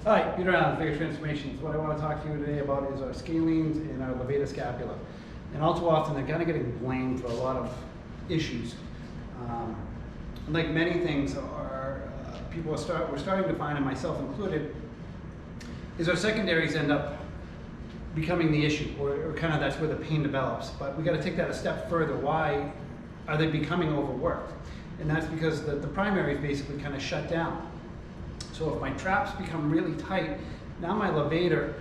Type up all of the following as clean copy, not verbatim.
Hi, Peter Allen, Figure Transformations. What I want to talk to you today about is our scalenes and our levator scapula. And all too often, they're kind of getting blamed for a lot of issues. Like many things, we're starting to find, and myself included, is our secondaries end up becoming the issue, or kind of that's where the pain develops. But we got to take that a step further. Why are they becoming overworked? And that's because the primaries basically kind of shut down. So if my traps become really tight, now my levator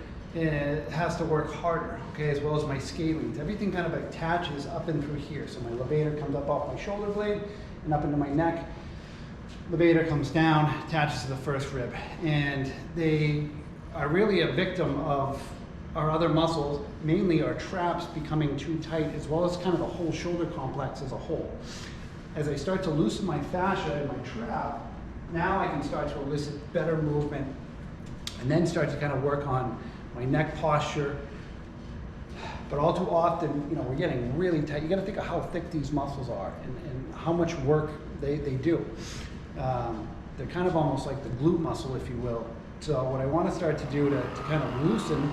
has to work harder, okay, as well as my scalenes. Everything kind of attaches up and through here. So my levator comes up off my shoulder blade and up into my neck. Levator comes down, attaches to the first rib. And they are really a victim of our other muscles, mainly our traps becoming too tight, as well as kind of the whole shoulder complex as a whole. As I start to loosen my fascia in my trap, now I can start to elicit better movement and then start to kind of work on my neck posture. But all too often, we're getting really tight. You got to think of how thick these muscles are and how much work they do. They're kind of almost like the glute muscle, if you will. So what I want to start to do to kind of loosen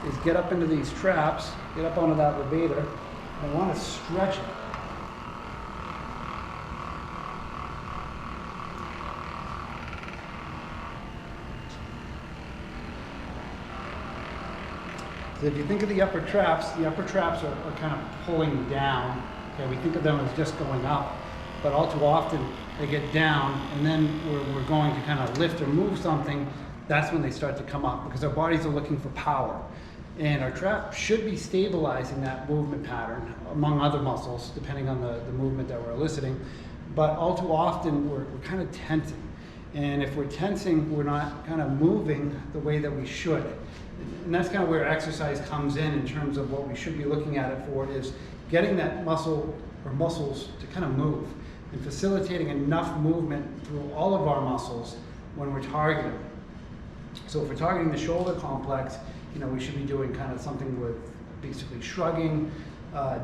is get up into these traps, get up onto that levator, and I want to stretch it. So if you think of the upper traps are kind of pulling down. Okay, we think of them as just going up, but all too often they get down, and then we're going to kind of lift or move something. That's when they start to come up, because our bodies are looking for power. And our trap should be stabilizing that movement pattern, among other muscles, depending on the movement that we're eliciting. But all too often we're kind of tensing. And if we're tensing, we're not kind of moving the way that we should. And that's kind of where exercise comes in terms of what we should be looking at it for, is getting that muscle or muscles to kind of move and facilitating enough movement through all of our muscles when we're targeting. So if we're targeting the shoulder complex, we should be doing kind of something with basically shrugging,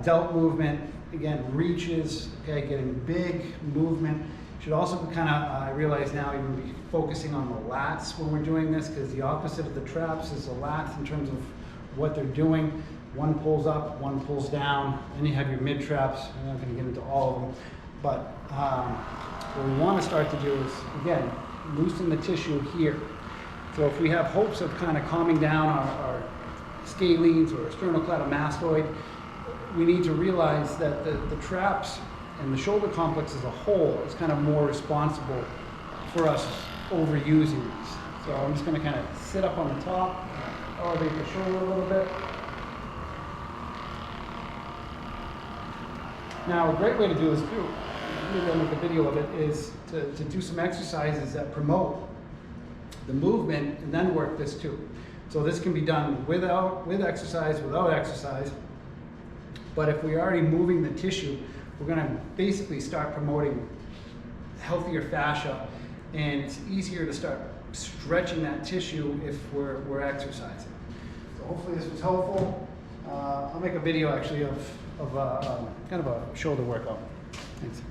delt movement, again, reaches, okay, getting big movement. Should also be kind of, I realize now, even be focusing on the lats when we're doing this, because the opposite of the traps is the lats in terms of what they're doing. One pulls up, one pulls down, then you have your mid traps. I'm not going to get into all of them, but what we want to start to do is, again, loosen the tissue here. So if we have hopes of kind of calming down our scalenes or sternocleidomastoid, we need to realize that the traps and the shoulder complex as a whole is kind of more responsible for us overusing these. So I'm just going to kind of sit up on the top, elevate the shoulder a little bit. Now, a great way to do this too, maybe I'll make a video of it, is to do some exercises that promote the movement and then work this too. So this can be done with exercise, without exercise. But if we're already moving the tissue, we're going to basically start promoting healthier fascia, and it's easier to start stretching that tissue if we're exercising. So hopefully this was helpful. I'll make a video actually of kind of a shoulder workout. Thanks.